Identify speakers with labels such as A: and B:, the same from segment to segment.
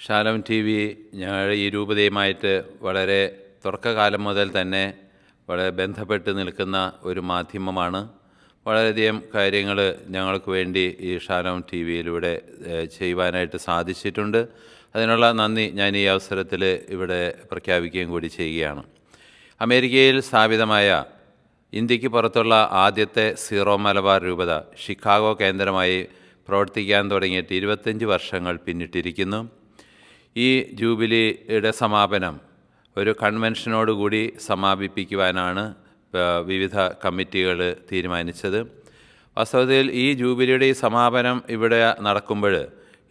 A: Shalom T V ഞങ്ങളുടെ ഈ രൂപതയുമായിട്ട് വളരെ തുടക്കകാലം മുതൽ തന്നെ വളരെ ബന്ധപ്പെട്ട് നിൽക്കുന്ന ഒരു മാധ്യമമാണ്. വളരെയധികം കാര്യങ്ങൾ ഞങ്ങൾക്ക് വേണ്ടി ഈ ഷാലോം ടി വിയിലൂടെ ചെയ്യുവാനായിട്ട് സാധിച്ചിട്ടുണ്ട്. അതിനുള്ള നന്ദി ഞാൻ ഈ അവസരത്തിൽ ഇവിടെ പ്രഖ്യാപിക്കുകയും കൂടി ചെയ്യുകയാണ്. അമേരിക്കയിൽ സ്ഥാപിതമായ ഇന്ത്യക്ക് പുറത്തുള്ള ആദ്യത്തെ സീറോ മലബാർ രൂപത ഷിക്കാഗോ കേന്ദ്രമായി പ്രവർത്തിക്കാൻ തുടങ്ങിയിട്ട് 25 വർഷങ്ങൾ പിന്നിട്ടിരിക്കുന്നു. ഈ ജൂബിലിയുടെ സമാപനം ഒരു കൺവെൻഷനോടുകൂടി സമാപിപ്പിക്കുവാനാണ് വിവിധ കമ്മിറ്റികൾ തീരുമാനിച്ചത്. വാസ്തവത്തിൽ ഈ ജൂബിലിയുടെ ഈ സമാപനം ഇവിടെ നടക്കുമ്പോൾ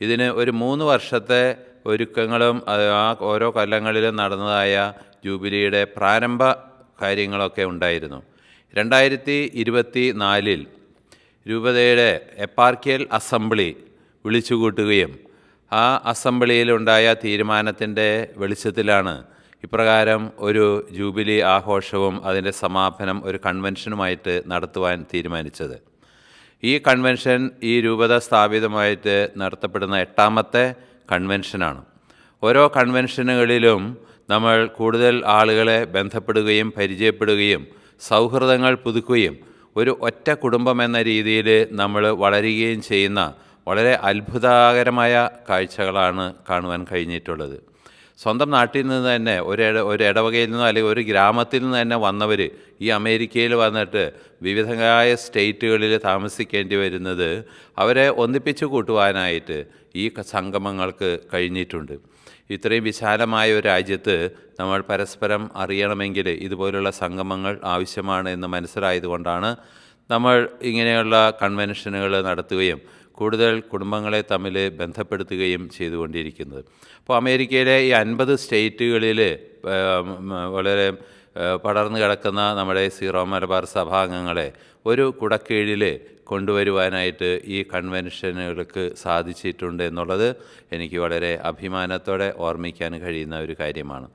A: ഇതിന് ഒരു 3 വർഷത്തെ ഒരുക്കങ്ങളും ആ ഓരോ കൊല്ലങ്ങളിലും നടന്നതായ ജൂബിലിയുടെ പ്രാരംഭ കാര്യങ്ങളൊക്കെ ഉണ്ടായിരുന്നു. 2024 രൂപതയുടെ എപ്പാർക്കിയൽ അസംബ്ലി വിളിച്ചുകൂട്ടുകയും ആ അസംബ്ലിയിലുണ്ടായ തീരുമാനത്തിൻ്റെ വെളിച്ചത്തിലാണ് ഇപ്രകാരം ഒരു ജൂബിലി ആഘോഷവും അതിൻ്റെ സമാപനം ഒരു കൺവെൻഷനുമായിട്ട് നടത്തുവാൻ തീരുമാനിച്ചത്. ഈ കൺവെൻഷൻ ഈ രൂപത സ്ഥാപിതമായിട്ട് നടത്തപ്പെടുന്ന 8ാമത്തെ കൺവെൻഷനാണ്. ഓരോ കൺവെൻഷനുകളിലും നമ്മൾ കൂടുതൽ ആളുകളെ ബന്ധപ്പെടുകയും പരിചയപ്പെടുകയും സൗഹൃദങ്ങൾ പുതുക്കുകയും ഒരു ഒറ്റ കുടുംബം എന്ന രീതിയിൽ നമ്മൾ വളരുകയും ചെയ്യുന്ന വളരെ അത്ഭുതകരമായ കാഴ്ചകളാണ് കാണുവാൻ കഴിഞ്ഞിട്ടുള്ളത്. സ്വന്തം നാട്ടിൽ നിന്ന് തന്നെ ഒരു ഇടവകയിൽ നിന്നോ അല്ലെങ്കിൽ ഒരു ഗ്രാമത്തിൽ നിന്ന് തന്നെ വന്നവർ ഈ അമേരിക്കയിൽ വന്നിട്ട് വിവിധങ്ങളായ സ്റ്റേറ്റുകളിൽ താമസിക്കേണ്ടി വരുന്നത് അവരെ ഒന്നിപ്പിച്ചു കൂട്ടുവാനായിട്ട് ഈ സംഗമങ്ങൾക്ക് കഴിഞ്ഞിട്ടുണ്ട്. ഇത്രയും വിശാലമായ ഒരു രാജ്യത്ത് നമ്മൾ പരസ്പരം അറിയണമെങ്കിൽ ഇതുപോലുള്ള സംഗമങ്ങൾ ആവശ്യമാണ് എന്ന് മനസ്സിലായതുകൊണ്ടാണ് നമ്മൾ ഇങ്ങനെയുള്ള കൺവെൻഷനുകൾ നടത്തുകയും കൂടുതൽ കുടുംബങ്ങളെ തമ്മിൽ ബന്ധപ്പെടുത്തുകയും ചെയ്തുകൊണ്ടിരിക്കുന്നത്. അപ്പോൾ അമേരിക്കയിലെ ഈ 50 സ്റ്റേറ്റുകളിൽ വളരെ പടർന്നു കിടക്കുന്ന നമ്മുടെ സീറോ മലബാർ സഭാംഗങ്ങളെ ഒരു കുടക്കീഴിൽ കൊണ്ടുവരുവാനായിട്ട് ഈ കൺവെൻഷനുകൾക്ക് സാധിച്ചിട്ടുണ്ട് എന്നുള്ളത് എനിക്ക് വളരെ അഭിമാനത്തോടെ ഓർമ്മിക്കാൻ കഴിയുന്ന ഒരു കാര്യമാണ്.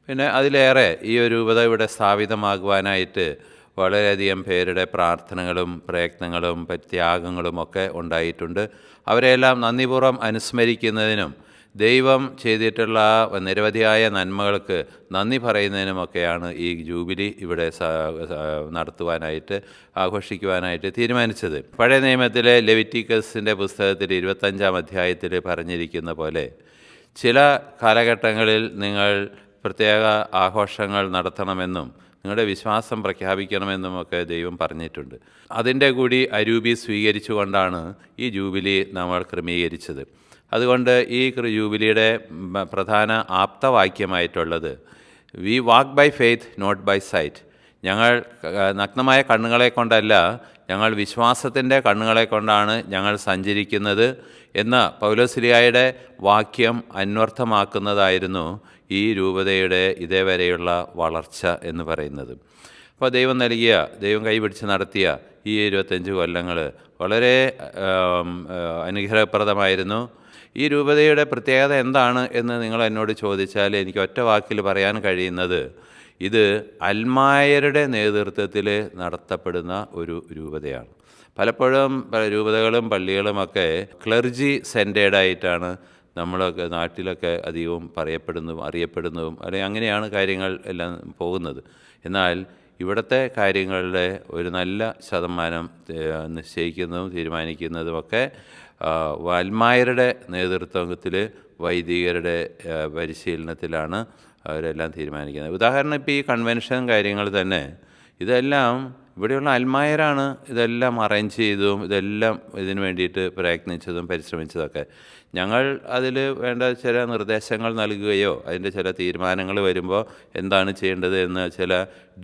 A: പിന്നെ അതിലേറെ ഈ ഒരു രൂപത ഇവിടെ സ്ഥാപിതമാകുവാനായിട്ട് വളരെയധികം പേരുടെ പ്രാർത്ഥനകളും പ്രയത്നങ്ങളും ത്യാഗങ്ങളും ഒക്കെ ഉണ്ടായിട്ടുണ്ട്. അവരെല്ലാം നന്ദിപൂർവ്വം അനുസ്മരിക്കുന്നതിനും ദൈവം ചെയ്തിട്ടുള്ള നിരവധിയായ നന്മകൾക്ക് നന്ദി പറയുന്നതിനുമൊക്കെയാണ് ഈ ജൂബിലി ഇവിടെ നടത്തുവാനായിട്ട് ആഘോഷിക്കുവാനായിട്ട് തീരുമാനിച്ചത്. പഴയ നിയമത്തിലെ ലെവിറ്റിക്കസിൻ്റെ പുസ്തകത്തിൽ 25-ാം അധ്യായത്തിൽ പറഞ്ഞിരിക്കുന്ന പോലെ ചില കാലഘട്ടങ്ങളിൽ നിങ്ങൾ പ്രത്യേക ആഘോഷങ്ങൾ നടത്തണമെന്നും നിങ്ങളുടെ വിശ്വാസം പ്രഖ്യാപിക്കണമെന്നുമൊക്കെ ദൈവം പറഞ്ഞിട്ടുണ്ട്. അതിൻ്റെ കൂടി അരൂപി സ്വീകരിച്ചുകൊണ്ടാണ് ഈ ജൂബിലി നമ്മൾ ക്രമീകരിച്ചത്. അതുകൊണ്ട് ഈ ജൂബിലിയുടെ പ്രധാന ആപ്തവാക്യമായിട്ടുള്ളത് we walk by faith not by sight. ഞങ്ങൾ നഗ്നമായ കണ്ണുകളെ കൊണ്ടല്ല, ഞങ്ങൾ വിശ്വാസത്തിൻ്റെ കണ്ണുകളെ കൊണ്ടാണ് ഞങ്ങൾ സഞ്ചരിക്കുന്നത് എന്ന പൗലോസ്ലീഹായുടെ വാക്യം അന്വർത്ഥമാക്കുന്നതായിരുന്നു ഈ രൂപതയുടെ ഇതേവരെയുള്ള വളർച്ച എന്ന് പറയുന്നത്. അപ്പോൾ ദൈവം കൈപിടിച്ച് നടത്തിയ ഈ 25 കൊല്ലങ്ങൾ വളരെ അനുഗ്രഹപ്രദമായിരുന്നു. ഈ രൂപതയുടെ പ്രത്യേകത എന്താണ് എന്ന് നിങ്ങൾ എന്നോട് ചോദിച്ചാൽ എനിക്ക് ഒറ്റ വാക്കിൽ പറയാൻ കഴിയുന്നത് ഇത് അൽമായരുടെ നേതൃത്വത്തിൽ നടത്തപ്പെടുന്ന ഒരു രൂപതയാണ്. പലപ്പോഴും രൂപതകളും പള്ളികളുമൊക്കെ ക്ലർജി സെൻറ്റേഡായിട്ടാണ് നമ്മളൊക്കെ നാട്ടിലൊക്കെ അധികവും അറിയപ്പെടുന്നതും അല്ലെങ്കിൽ അങ്ങനെയാണ് കാര്യങ്ങൾ എല്ലാം പോകുന്നത്. എന്നാൽ ഇവിടുത്തെ കാര്യങ്ങളുടെ ഒരു നല്ല ശതമാനം നിശ്ചയിക്കുന്നതും തീരുമാനിക്കുന്നതുമൊക്കെ അൽമായരുടെ നേതൃത്വത്തിൽ വൈദികരുടെ പരിശീലനത്തിലാണ് അവരെല്ലാം തീരുമാനിക്കുന്നത്. ഉദാഹരണം ഇപ്പോൾ ഈ കൺവെൻഷൻ കാര്യങ്ങൾ തന്നെ ഇതെല്ലാം ഇവിടെയുള്ള അൽമായരാണ് ഇതെല്ലാം അറേഞ്ച് ചെയ്തതും ഇതെല്ലാം ഇതിനു വേണ്ടിയിട്ട് പ്രയത്നിച്ചതും പരിശ്രമിച്ചതൊക്കെ. ഞങ്ങൾ അതിൽ വേണ്ട ചില നിർദ്ദേശങ്ങൾ നൽകുകയോ അതിൻ്റെ ചില തീരുമാനങ്ങൾ വരുമ്പോൾ എന്താണ് ചെയ്യേണ്ടത് എന്ന് ചില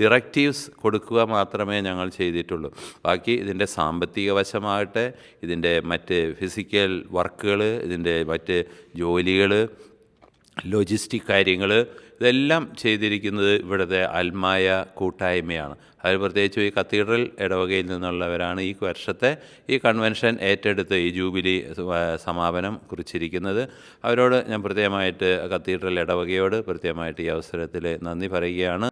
A: ഡിറക്റ്റീവ്സ് കൊടുക്കുക മാത്രമേ ഞങ്ങൾ ചെയ്തിട്ടുള്ളൂ. ബാക്കി ഇതിൻ്റെ സാമ്പത്തിക വശമാകട്ടെ, ഇതിൻ്റെ മറ്റ് ഫിസിക്കൽ വർക്കുകൾ, ഇതിൻ്റെ മറ്റ് ജോലികൾ, ലോജിസ്റ്റിക് കാര്യങ്ങൾ ഇതെല്ലാം ചെയ്തിരിക്കുന്നത് ഇവിടുത്തെ അൽമായ കൂട്ടായ്മയാണ്. അതിൽ പ്രത്യേകിച്ച് ഈ കത്തീഡ്രൽ ഇടവകയിൽ നിന്നുള്ളവരാണ് ഈ വർഷത്തെ ഈ കൺവെൻഷൻ ഏറ്റെടുത്ത് ഈ ജൂബിലി സമാപനം കുറിച്ചിരിക്കുന്നത്. അവരോട് ഞാൻ പ്രത്യേകമായിട്ട് കത്തീഡ്രൽ ഇടവകയോട് പ്രത്യേകമായിട്ട് ഈ അവസരത്തിൽ നന്ദി പറയുകയാണ്.